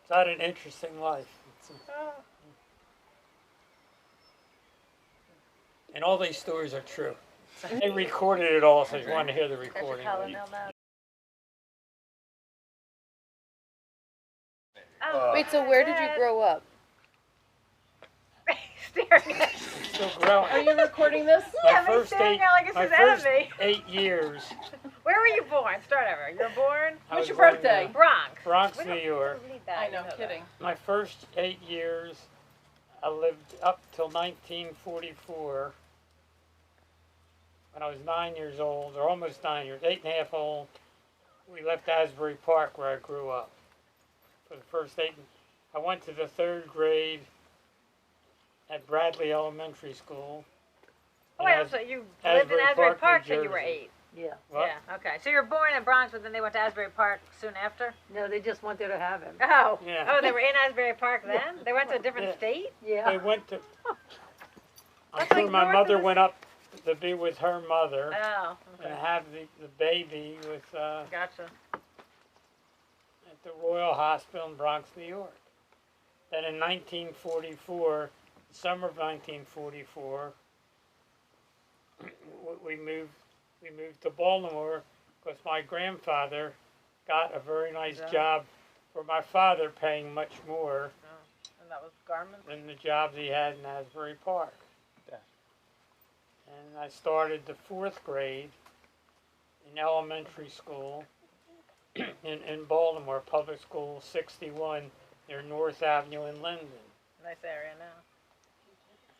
It's had an interesting life. And all these stories are true. They recorded it all, so if you want to hear the recording. Wait, so where did you grow up? Staring at Still growing. Are you recording this? Yeah, me staring at like it's his enemy. 8 years. Where were you born? Start over. You were born? What's your birthday? Bronx. Bronx, New York. I know, kidding. My first 8 years, I lived up till 1944. When I was 9 years old, or almost 9 years, 8.5 old, we left Asbury Park where I grew up. For the first 8, I went to the 3rd grade at Bradley Elementary School. Oh, wait, so you lived in Asbury Park till you were 8? Yeah. What? Yeah, okay. So you were born in Bronx, but then they went to Asbury Park soon after? No, they just wanted to have him. Oh. Yeah. Oh, they were in Asbury Park then? Yeah. They went to a different state? Yeah. They went to. I'm That's sure like my north mother of the- went up to be with her mother Oh, okay. and have the baby with Gotcha. at the Royal Hospital in Bronx, New York. Then in 1944, the summer of 1944, we moved to Baltimore because my grandfather got a very nice job for my father, paying much more And that was garments? than the jobs he had in Asbury Park. And I started the 4th grade in elementary school in Baltimore, public school 61 near North Avenue in Linden. Nice area now.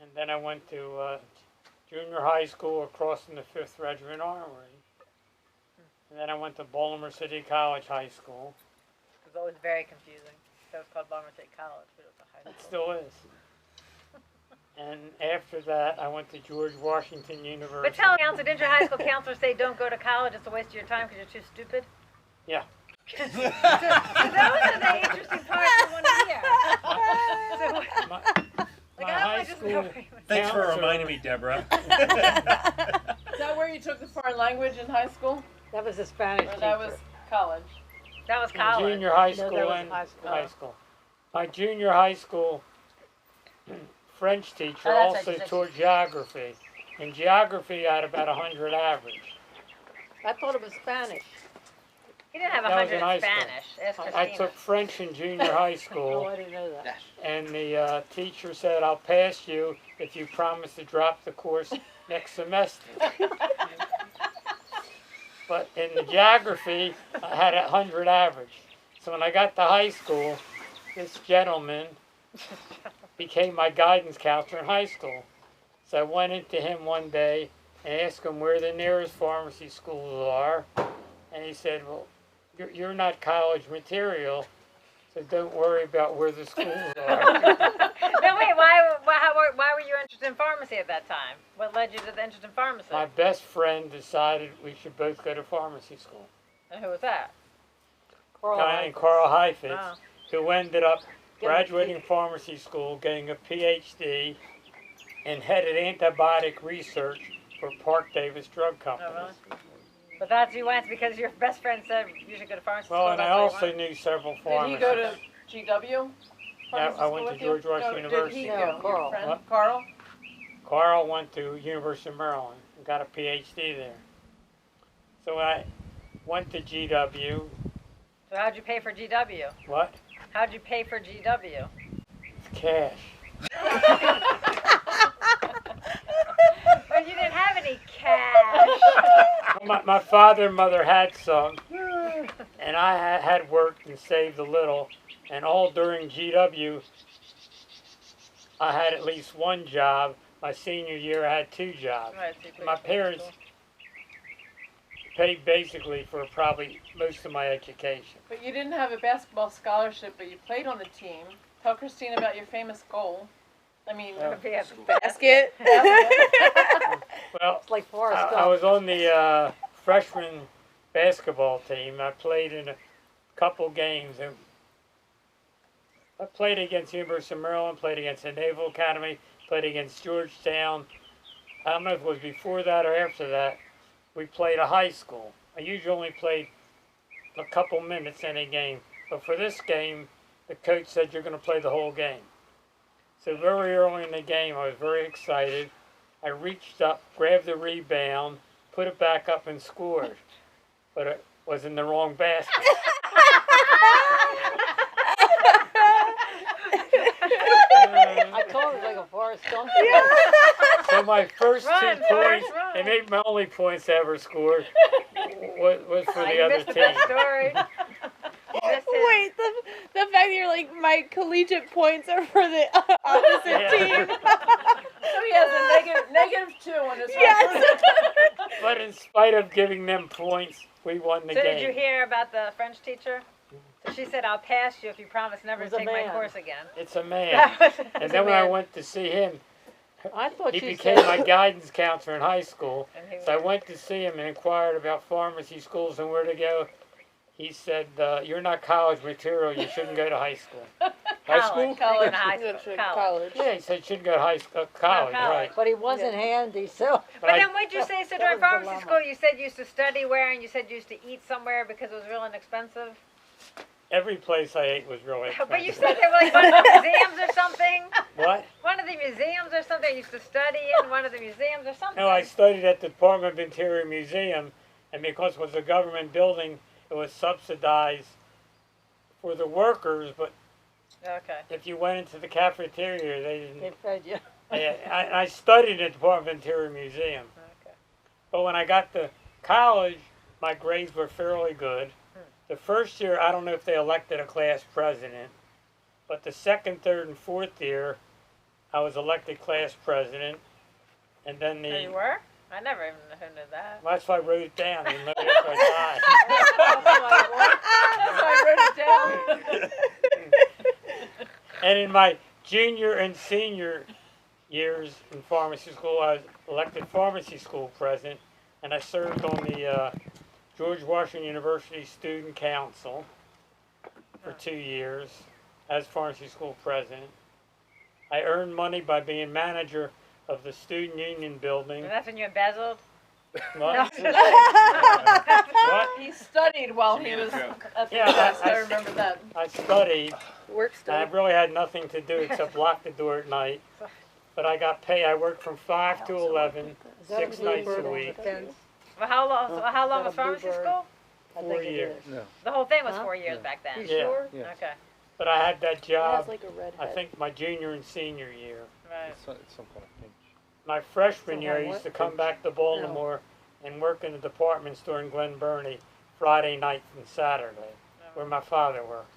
And then I went to junior high school across from the 5th Regiment Armory. And then I went to Baltimore City College High School. It was always very confusing. That was called Baltimore State College, but it was a high It school. still is. And after that, I went to George Washington University. But tell counselor, didn't your high school counselor say don't go to college, it's a waste of your time because you're too stupid? Yeah. So those are the interesting parts I want to hear. My Like, I high don't just school know. Thanks for counselor- reminding me, Deborah. Is that where you took the foreign language in high school? That was a Spanish Or teacher. that was college? That was in college. junior high No, school that was and high school. high school. My junior high school French teacher Oh, that's also right, you said taught geography. In geography, I had about 100 average. I thought it was Spanish. He didn't have That was 100 in high in school. Spanish. Ask I Christina. took French in junior high Oh, school, I didn't know that. and the teacher said, "I'll pass you if you promise to drop the course next semester." But in the geography, I had 100 average. So when I got to high school, this gentleman became my guidance counselor in high school. So I went into him one day and asked him where the nearest pharmacy schools are. And he said, "Well, you're not college material, so don't worry about where the schools are." No, wait, why were you interested in pharmacy at that time? What led you to the interest in pharmacy? My best friend decided we should both go to pharmacy school. And who was that? A guy named Carl Heifetz, Oh. who ended up graduating pharmacy school, getting a PhD, and headed antibiotic research for Park Davis Drug Company. Oh, really? But that's you went because your best friend said you should go to pharmacy Well, school. and I that's why you also went? knew several Did pharmacists. he go to GW? Yeah, Pharmacy I school went to with you? George Washington Did University. he No, go, your Carl. friend? What? Carl? Carl went to University of Maryland and got a PhD there. So I went to GW. So how'd you pay for GW? What? How'd you pay for GW? Cash. Well, you didn't have any cash. My father and mother had some, and I had worked and saved a little, and all during GW, I had at least one job. My senior year, I had 2 jobs. Right, so you put My your kids in parents school. paid basically for probably most of my education. But you didn't have a basketball scholarship, but you played on the team. Tell Christina about your famous goal. I mean, Yeah. Be a basket. Well, It's like Forrest I Gump. was on the freshman basketball team. I played in a couple games. And I played against University of Maryland, played against the Naval Academy, played against Georgetown. I don't know if it was before that or after that. We played a high school. I usually only played a couple minutes in a game. But for this game, the coach said you're going to play the whole game. So very early in the game, I was very excited. I reached up, grabbed the rebound, put it back up and scored. But it was in the wrong basket. I called it like a Forrest Gump. So my first Run, 2 Forrest, points, run. and maybe my only points I ever scored, was for the You other missed the team. best story. You missed it. Wait, the fact that you're like, my collegiate points are for the opposite Yeah. team. So he has a -2 on his Yes. record. But in spite of giving them points, we won the So game. did you hear about the French teacher? So she said, "I'll pass you if you promise never It to was a take my man. course again." It's a man. That was- And then when I went to see him, I thought he you became said my guidance counselor in high school. And he So I was- went to see him and inquired about pharmacy schools and where to go. He said, "You're not college material. You shouldn't go to high school." High school? College. High That's school. like College. Yeah, he said, "Shouldn't go to high school, college, college. right?" but he wasn't handy, so. But I- then what'd you say? So That during was the pharmacy dilemma. school, you said you used to study where, and you said you used to eat somewhere because it was real inexpensive. Every place I ate was really expensive. But you said they were like one of the museums or something. What? One of the museums or something. You used to study in one of the museums or something. No, I studied at the Department of Interior Museum, and because it was a government building, it was subsidized for the workers, but Okay. if you went into the cafeteria, they They didn't. fed you. I studied at the Department of Interior Museum. Okay. But when I got to college, my grades were fairly good. The first year, I don't know if they elected a class president, but the second, third, and fourth year, I was elected class president. And then So you were? I never even knew that. well, that's why I wrote it down. Even though after I That's why I wrote it down. died. And in my junior and senior years in pharmacy school, I was elected pharmacy school president, and I served on the George Washington University Student Council for 2 years as pharmacy school president. I earned money by being manager of the student union building. And that's when you embezzled? What? No. What? He studied while he was at the Yeah, desk. I- I remember that. I studied. Work And I study. really had nothing to do except lock the door at night. But I got paid. I worked from 5 to 11, Is that 6 a nights bluebird a on week. the fence? Well, how long? So how long Is was that a pharmacy bluebird? school? I 4 think it years. is. No. The whole thing was Huh? 4 years back You then. Yeah. sure? Yeah. Okay. But I had that It job, has like a red I head. think, my junior and senior year. Right. It's some kind of pinch. My freshman So year, I how used to what? come back to Baltimore and work in the department store in Glen Burnie Friday night and Saturday, where my father worked.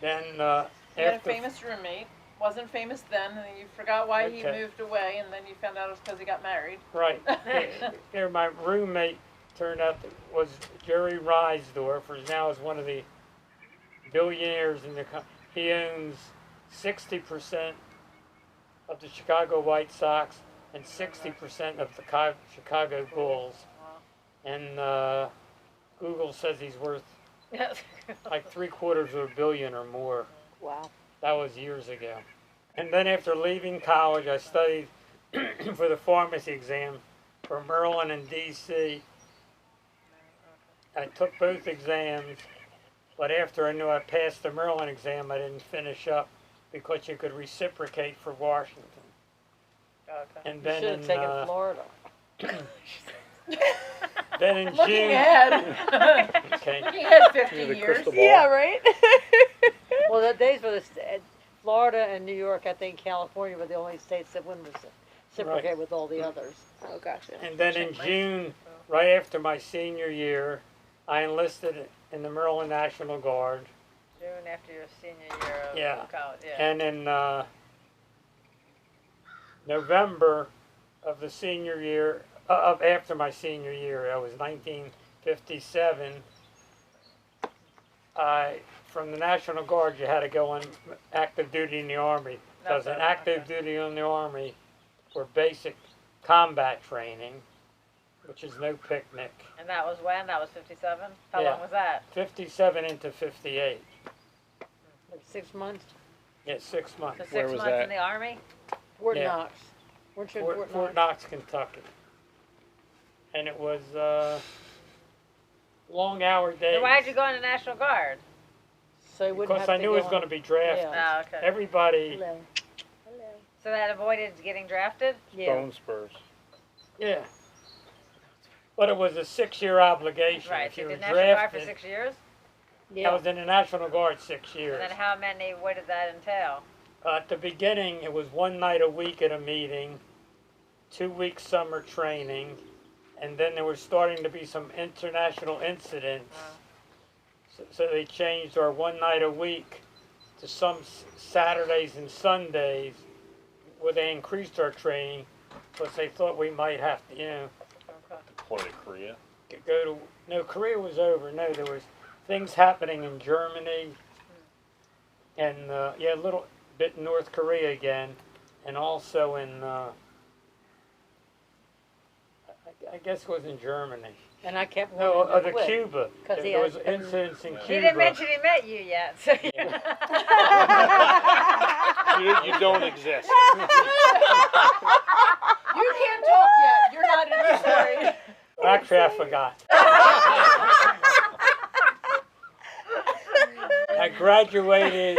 Then He had a after famous roommate. Wasn't famous then, and then you forgot why he Okay. moved away, and then you found out it was because he got married. right, there my roommate turned out was Jerry Reisdorf, who now is one of the billionaires in the he owns 60% of the Chicago White Sox and 60% of the Chicago Bulls. And Google says he's worth like $750 million or more. Wow. That was years ago. And then after leaving college, I studied for the pharmacy exam for Maryland and D.C. I took both exams, but after I knew I passed the Maryland exam, I didn't finish up because you could reciprocate for Washington. Okay. And You then should have in, taken Florida. then in Looking June, ahead. okay, Looking ahead 50 Yeah, the years. crystal ball. Yeah, right? Well, the days were Florida and New York, I think California were the only states that wouldn't reciprocate with all the others. Oh, gotcha. and then in June, right after my senior year, I enlisted in the Maryland National Guard. June after your senior year of Yeah. college. Yeah. And in November of the senior year, of after my senior year, that was 1957. From the National Guard, you had to go on active duty in the Army. Because Okay, an active duty in the Army for basic combat training, which is no picnic. And that was when? That was 57? How Yeah. long was that? 57 into 58. Like 6 months. Yeah, 6 months. So 6 Where was months that? in the Army? Fort Yeah. Knox. Weren't you in Fort Fort Knox? Knox, Kentucky. And it was long hour days. Then why did you go in the National Guard? so he wouldn't because have I to knew go it was on- going to be drafted. Yeah. Oh, okay. Everybody, Hello. Hello. So that avoided getting drafted? Yeah. Bone spurs. yeah. But it was a 6-year obligation. Right. If So you you were did National Guard for drafted, 6 years? I Yeah. was in the National Guard 6 years. And then how many, what did that entail? At the beginning, it was 1 night a week at a meeting, 2 weeks summer training, and then there was starting to be some international incidents. So they changed our 1 night a week to some Saturdays and Sundays, where they increased our training because they thought we might have to, Okay. Deploy to Korea. go to. No, Korea was over. No, there was things happening in Germany, and a little bit in North Korea again, and also in. I guess it was in Germany. And I kept No, wanting to the quit. Cuba. 'Cause he There was had- incidents in He Cuba. He didn't mention he met you yet. So You don't exist. You can't talk yet. You're not in the story. Actually, I forgot. I graduated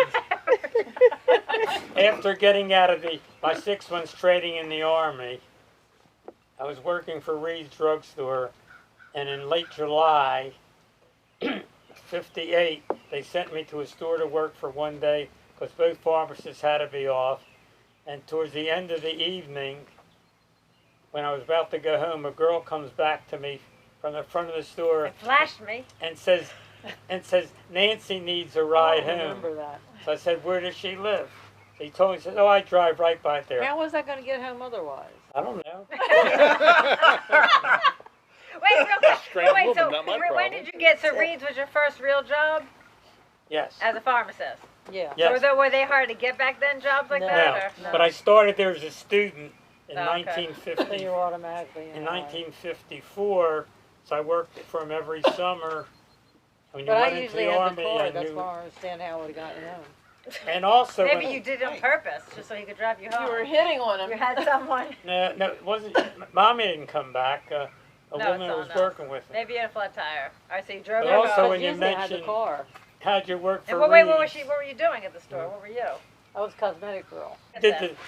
after getting out of my 6 months training in the Army. I was working for Reed's Drugstore, and in late July, 58, they sent me to a store to work for 1 day because both pharmacists had to be off. And towards the end of the evening, when I was about to go home, a girl comes back to me from the front of the store it flashed me. and says, Nancy needs a ride I home. remember that. So I said, where does she live? He told me, he said, oh, I drive right by there. How was I going to get home otherwise? I don't know. Wait, real quick. Strange Wait, so woman, not my when problem. did you get, so Reed's was your first real job Yes. as a pharmacist? Yeah. Yes. So were they hard to get back then, jobs like No. that? No, Or? but I started there as a student in Oh, okay. 1950. So you're automatically In line. 1954, so I worked for him every summer. When you But I went into usually the had Army, the car. I That's knew. why I don't understand how I would have gotten home. And also, Maybe when, you did it on purpose, just so he could drive you home. You were hitting on him. You had someone. no, it wasn't. Mommy didn't come back. A No, woman it's was all working with him. Maybe you had a flat tire. All right, so you drove But her also home. when you usually I had the mentioned- car. How'd you work for And wait, what Reed's? were you doing at the store? What were you? I was cosmetic girl.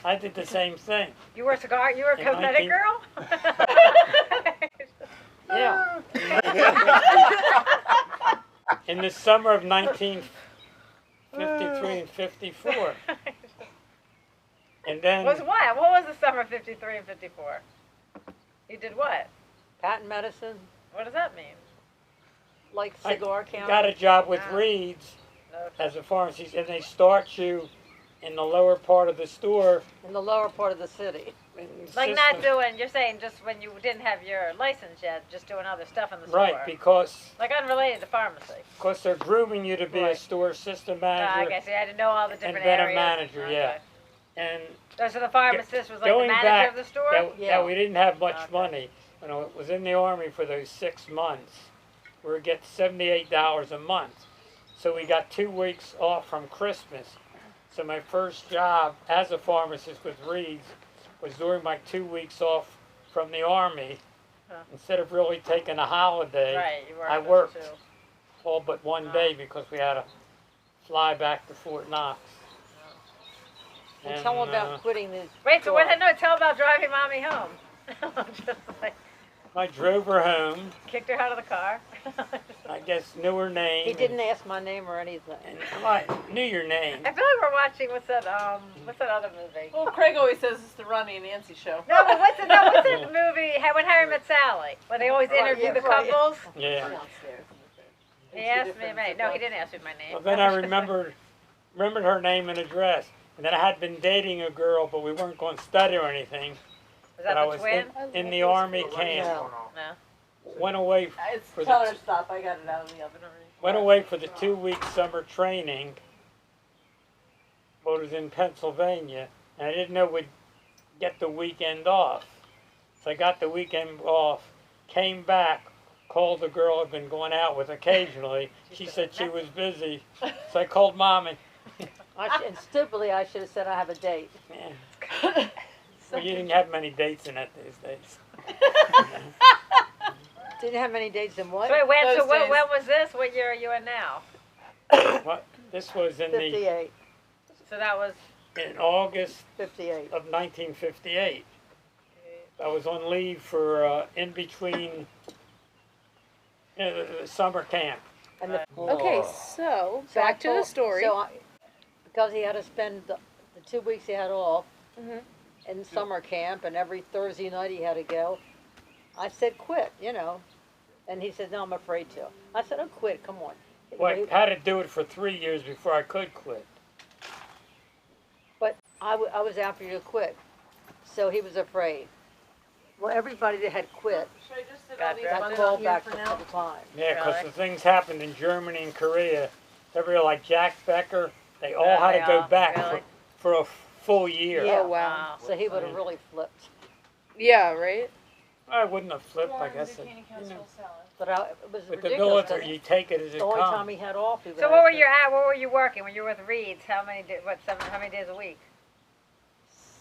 I did the same thing. You were a cigar. You were a In cosmetic 19 girl. Yeah. In the summer of 1953 and 54. And then Was what? What was the summer of '53 and '54? You did what? Patent medicine, What does that mean? like I cigar counter. got a job with Ah. Reed's No. as a pharmacist, and they start you in the lower part of the store. in the lower part of the city. in the Like not system. doing. You're saying just when you didn't have your license yet, just doing other stuff in the store. Right, because Like unrelated to pharmacy. they're grooming you to be a Right. store system I manager guess you had to know all the different then a areas. manager, yeah. Okay. and Oh, so the pharmacist was like the going manager back, of the store? Yeah. we didn't have much Okay. money. When I was in the Army for those 6 months, we were getting $78 a month. So we got 2 weeks off from Christmas. So my first job as a pharmacist with Reed's was during my 2 weeks off from the Army. Huh. Instead of really taking a holiday, Right, you worked. I those worked. too. all but one day because we had to fly back to Fort Knox. And tell them And, about quitting this. Wait, so what? job. No, tell about driving mommy home. Just like I drove her home. kicked her out of the car. I guess knew her name. He didn't ask my name or anything. And I knew your name. I feel like we're watching what's that other movie? Well, Craig always says it's the Ronnie and Nancy show. No, but what's that movie? When Harry Met Sally, where they always interview the right. couples. Yeah. He asked me. No, he didn't ask me my name. Well, then I remembered her name and address. And then I had been dating a girl, but we weren't going to study or anything. Was that But I the was twin? in the Army camp. No. No. Went away It's For the tell her t- stop. I got it out of the oven already. Went away for the 2-week summer training. Well, it was in Pennsylvania, and I didn't know we'd get the weekend off. So I got the weekend off, came back, called the girl I'd been going out with occasionally. She said she was busy, so I called Mommy. And stupidly, I should have said I have a date. Yeah. Well, you didn't have many dates in that these days. Didn't have many dates in what? So wait, Those when days. was this? What year are you in now? What? This was in 58, So that was in August 58. of 1958. I was on leave for in between the summer camp. And the, Okay, so back to the story. Because he had to spend the 2 weeks he had off Mhm. in summer camp, and every Thursday night he had to go. I said, quit, And he said, no, I'm afraid to. I said, oh, quit, come on. Well, I had to do it for 3 years before I could quit. But I was after you to quit. So he was afraid. Well, everybody that had quit Should I just sit Got all these that got buttons called here back for to now? full time. Yeah, because Really? the things happened in Germany and Korea. Everybody like Jack Becker, they all had they to go all- back really? for a full year. Yeah. Oh wow. So he would have really flipped. Yeah, right? I wouldn't have flipped, I guess. But it was With the ridiculous. military, you take it as it The only time comes. he had off, he would So have what were to- you working when you were with Reeds? How many days a week?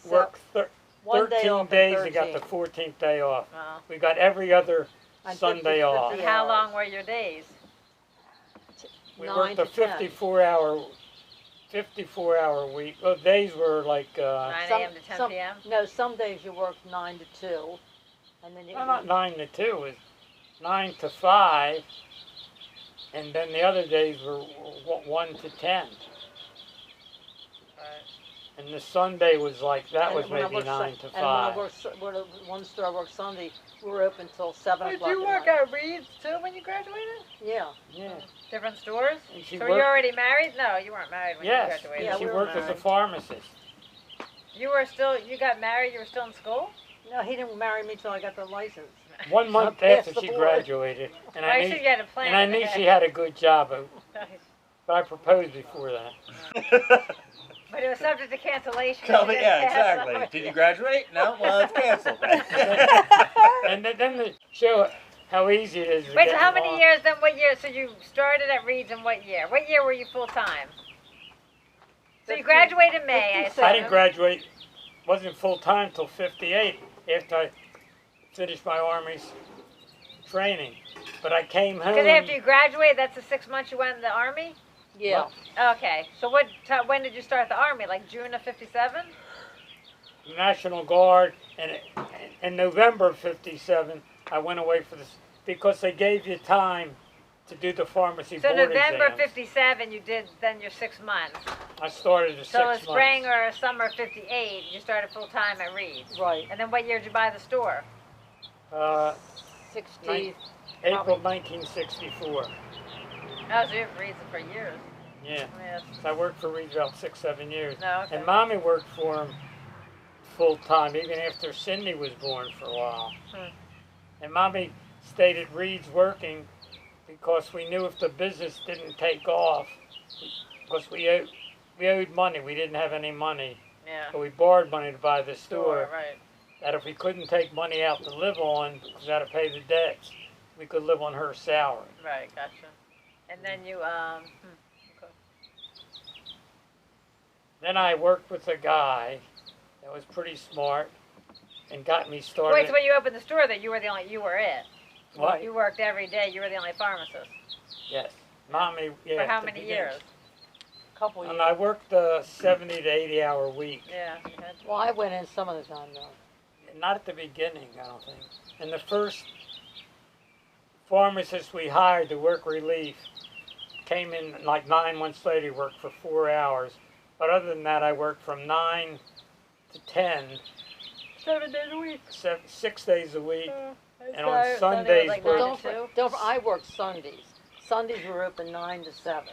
Work one day 13 off and days, you got 13. the 14th day off. Wow. We got every other And Sunday 50 off. And 50 how hours. long were your days? We 9 worked to a 10. 54-hour week. Well, days were like, 9 Some- a.m. to 10 some- p.m.? No, some days you work 9 to 2, and then you. well, not 9 to 2, it was 9 to 5, and then the other days were 1 to 10. And the Sunday was like, that and was when I maybe worked 9 to And 5. when I worked, where the one store I worked Sunday, we were open till 7 Did o'clock. you at work night. at Reed's too when you graduated? Yeah. Yeah. Different stores? And she So were you worked, already married? No, you weren't married when yes, you graduated. Yeah, and she we were worked as a married. pharmacist. You got married, you were still in school? No, he didn't marry me till I got the license. 1 month I passed after the she board. graduated. And I I see knew, you had a plan. and I knew she had a good job, but I proposed before that. But it was subject to cancellation. Tell You me, didn't yeah, pass exactly. on. Did you graduate? No? Well, it's canceled. And then to show how easy it is to Wait, get so how many involved. years then? What year? So you started at Reed's in what year? What year were you full time? So you graduated in May, I 56. assume. I didn't graduate, wasn't full time till 58 after I finished my Army's training. But I came home. Because after you graduated, that's the 6 months you went in the Army? Yeah. Okay. So when did you start the Army? Like June of 57? National Guard, and in November of 57, I went away for this because they gave you time to do the pharmacy So board November exams. 57, you did then your 6 months. I started at 6 So months. the spring or summer of 58, you started full time at Reed's. Right. And then what year did you buy the store? 60. April 1964. Oh, so you've Reed's for years. Yeah. Yes. So I worked for Reed about 6-7 years. No, okay. And Mommy worked for him full time, even after Cindy was born for a while. And Mommy stayed at Reed's working because we knew if the business didn't take off, because we owed money, we didn't have any money, Yeah. but we borrowed money to buy the store. Right. That if we couldn't take money out to live on, because we had to pay the debts, we could live on her salary. Right, gotcha. And then you, Then I worked with a guy that was pretty smart and got me started. wait, so when you opened the store, that you were it. What? You worked every day. You were the only pharmacist. Yes. Mommy, yeah. For at how the many beginning. years? Couple years. And I worked a 70 to 80 hour week. Yeah. You had to. Well, I went in some of the time though. Not at the beginning, I don't think. And the first pharmacist we hired to work relief came in like 9 months later, he worked for 4 hours. But other than that, I worked from 9 to 10, 7 days a week. 6 days a week. And on Sunday was Sundays, like we're- 9 to 2. I worked Sundays. Sundays were open 9 to 7.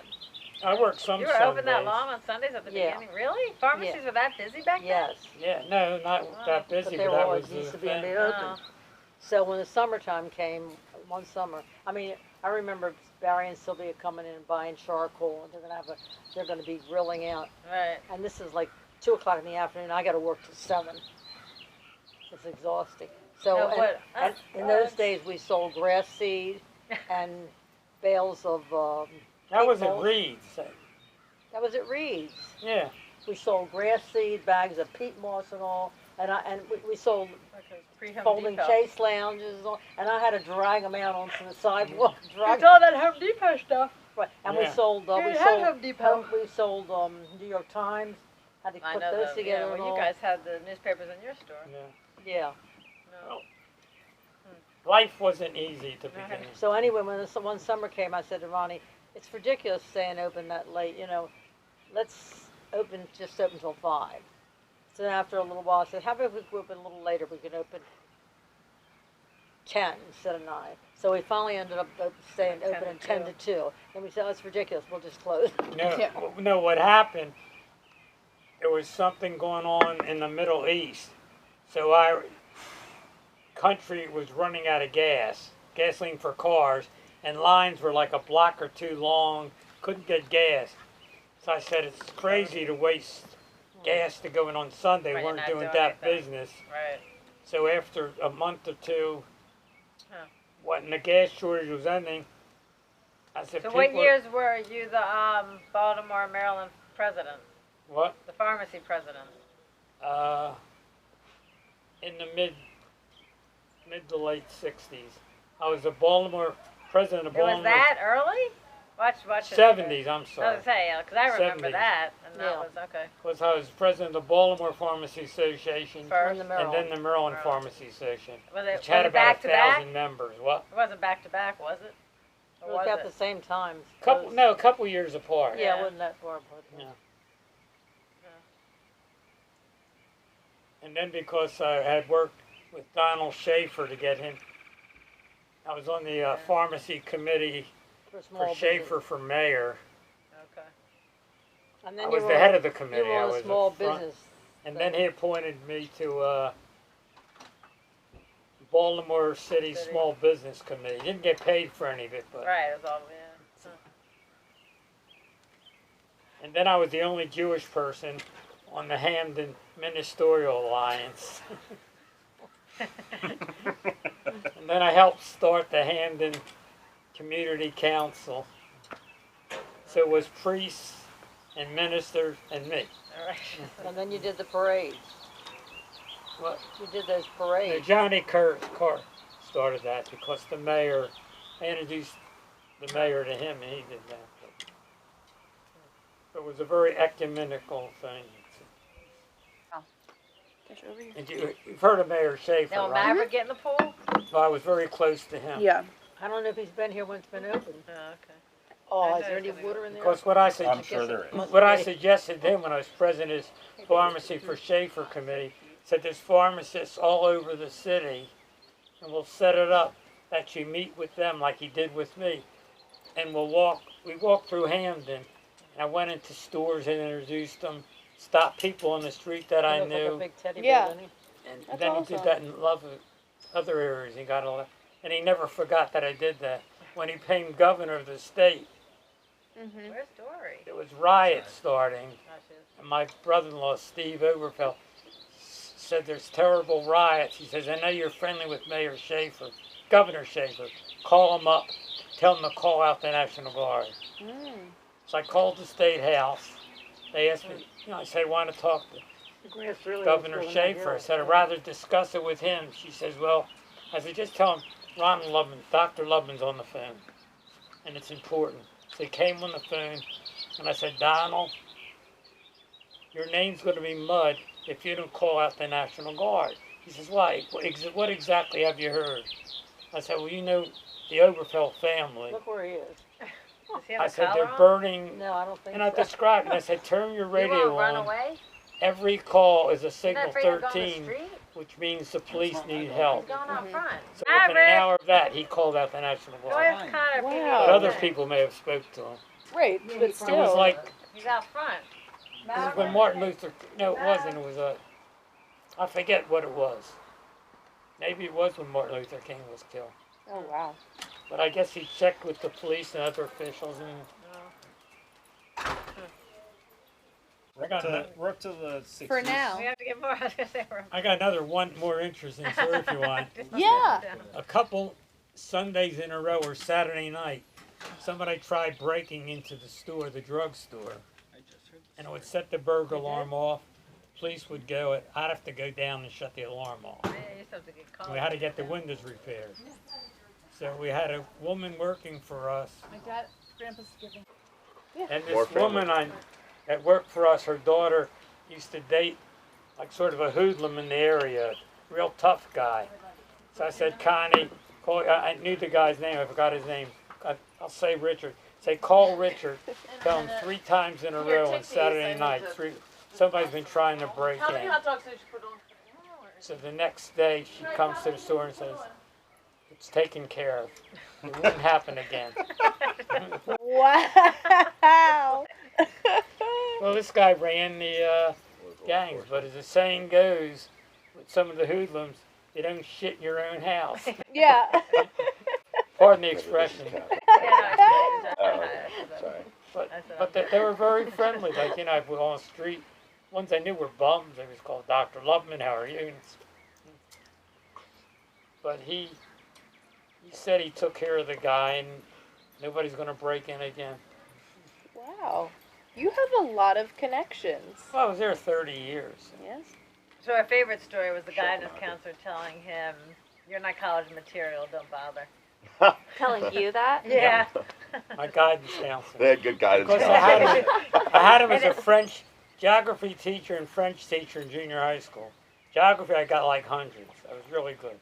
I worked some You were Sundays. open that long on Sundays at the Yeah. beginning? Really? Pharmacies were that busy back then? Yes. Yeah, no, not that busy, But but, they were that always was the used to be thing. open. Oh. So when the summertime came, one summer, I mean, I remember Barry and Sylvia coming in and buying charcoal, and they're gonna be grilling out. Right. And this is like 2 o'clock in the afternoon. I got to work till 7. It's exhausting. So No, and- what- and in those days we sold grass seed and bales of. That was at People. Reed's. That was at Reed's. Yeah. We sold grass seed, bags of peat moss and all, and we sold Okay. Pre-Home folding Depot. chase lounges, and I had to drag them out onto the sidewalk. It's all that Home Depot stuff. Right, and we Yeah. sold, Here, we have sold, Home Depot. we sold, New York Times, had to I put know those them. together Yeah, and well, you all. guys had the newspapers in your store. Yeah. Yeah. No. Life wasn't easy to No. begin with. So anyway, when this one summer came, I said to Ronnie, it's ridiculous staying open that late, let's just open till 5. So then after a little while, I said, how about if we go open a little later, we could open 10 instead of 9. So we finally ended up staying 10 open to at 10 to 2. Then we said, oh, it's ridiculous, we'll just close. No, what happened, there was something going on in the Middle East. So our country was running out of gasoline for cars, and lines were like a block or two long, couldn't get gas. So I said, it's crazy to waste gas to go in on Sunday. Right, We weren't not doing doing that anything. business. Right. So after a month or two, Huh. when the gas shortage was ending, I said, So people, what years were you the Baltimore, Maryland president? what? The pharmacy president? In the mid to late 60s. I was a Baltimore, president of It was Baltimore. that early? Watch it. 70s, I'm I sorry. was say, because I remember 70s. that, and that Yeah. was okay. Was I was president of the Baltimore Pharmacy Association, First, In the and Maryland. then the Maryland Maryland. Pharmacy Association, was it which had about back to back? 1,000 members. What? It wasn't back to back, was it? It Or was was about it? the same time. A couple years apart. Yeah, Yeah. it wasn't that far apart. Yeah. And then because I had worked with Donald Schaefer to get him, I was on the pharmacy committee For for small business. Schaefer for mayor. Okay. And I then was you the were, head of the you committee. were I on was a at small front. business. And then he appointed me to Baltimore City City. Small Business Committee. Didn't get paid for any of it, but. Right, it was all, yeah. And then I was the only Jewish person on the Hamden Ministerial Alliance. And then I helped start the Hamden Community Council. So it was priests and ministers and me. All right. And then you did the parades. What? You did those Now, parades. Johnny Carr started that because the mayor, I introduced the mayor to him and he did that. It was a very ecumenical thing. And you've heard of Mayor Schaefer, Now, will right? Maverick get in the pool? Well, I was very close to him. Yeah. I don't know if he's been here when it's been open. Oh, okay. Oh, I is there know any it's gonna water in there? Because what I I'm said, sure there is. what I suggested to him when I was president of his pharmacy for Schaefer committee, said there's pharmacists all over the city, and we'll set it up that you meet with them like he did with me, and we walked through Hamden, and I went into stores and introduced them, stopped people on the street that I He looked like a knew, big teddy Yeah. bear, didn't he? and That's then he awesome. did that in love of other areas. He got a lot, and he never forgot that I did that. When he became governor of the state, Mm-hmm. Where's Dory? there was riots starting. Oh, she is. And my brother-in-law, Steve Overfeld, said there's terrible riots. He says, I know you're friendly with Mayor Schaefer, Governor Schaefer. Call him up. Tell him to call out the National Guard. So I called the State House. They asked me, I said, I want to talk to The grass really Governor was growing Schaefer. I like said, I'd rather discuss it with him. She says, well, I said, just tell him Ron Lubman, Dr. Lubman's on the phone. And it's important. So he came on the phone, and I said, Donald, your name's going to be mud if you don't call out the National Guard. He says, why? What exactly have you heard? I said, well, you know the Overfeld family. Look where he is. Does he have I a said, collar they're on? burning. No, I don't think And I so. described it. I said, turn your You radio won't run on. away? Every call is a You're signal not afraid of going to the 13, street? which means the police need He's help. going out front. So within an Maverick! hour of that, he called out the National Guard. Joyce Connor, if you need Wow. But other anything. people may have spoke to him. Right, but It was still. like, He's out front. this is when Martin Luther, no, it wasn't, it was I forget what it was. Maybe it was when Martin Luther King was killed. Oh wow. But I guess he checked with the police and other officials and We're up to the 60s. For now. We have to get more. I was going to say we're I got one more interesting story if you want. Yeah. A couple Sundays in a row or Saturday night, somebody tried breaking into the store, the drugstore, and it would set the burglar alarm off. Police would go, I'd have to go down and shut the alarm off. Yeah, you used to have to get called. We had to get the windows repaired. So we had a woman working for us, My dad, Grandpa's giving. And More this family. woman that worked for us, her daughter used to date like sort of a hoodlum in the area, real tough guy. So I said, Connie, I knew the guy's name, I forgot his name. I'll say Richard. Say, call Richard. Tell him 3 times in a Here, row take on these. Saturday I night. need to- Somebody's been trying to break How many in. hot dogs did you put on? So the next day she comes to the store and says, it's taken care of. It won't happen again. Wow. Well, this guy ran the gangs, but as the saying goes, with some of the hoodlums, you don't shit in your own house. Yeah. Pardon the expression. Sorry. But they were very friendly. Like, you know, I'd go on the street. Ones I knew were bums. They was called Dr. Lubman. How are you? But he said he took care of the guy and nobody's going to break in again. Wow. You have a lot of connections. Well, I was there 30 years. Yes. So our favorite story was the guidance counselor telling him, "You're not college material. Don't bother." Telling you that? Yeah. My guidance counselor. They had good guidance. Because I had him as a French geography teacher and French teacher in junior high school. Geography I got like hundreds. I was really good.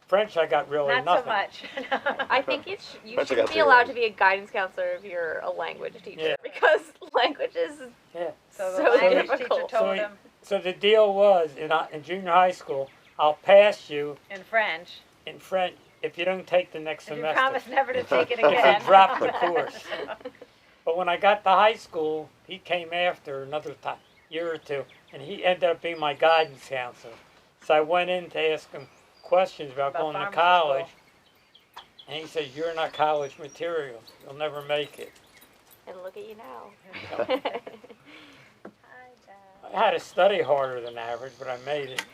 French I got really Not nothing. so much. I think it's you That's should like be a allowed to be a guidance counselor if you're a language teacher Yeah. because language is Yeah. So the So language difficult. teacher told So him So the deal was in junior high school, I'll pass you in French, in French if you don't take the next and you semester. promise never to take it If again. you drop the course. But when I got to high school, he came after another year or two, and he ended up being my guidance counselor. So I went in to ask him questions about going to pharmacy college, and he said, "You're not college material. You'll never make it." and look at you now. I had to study harder than average, but I made it.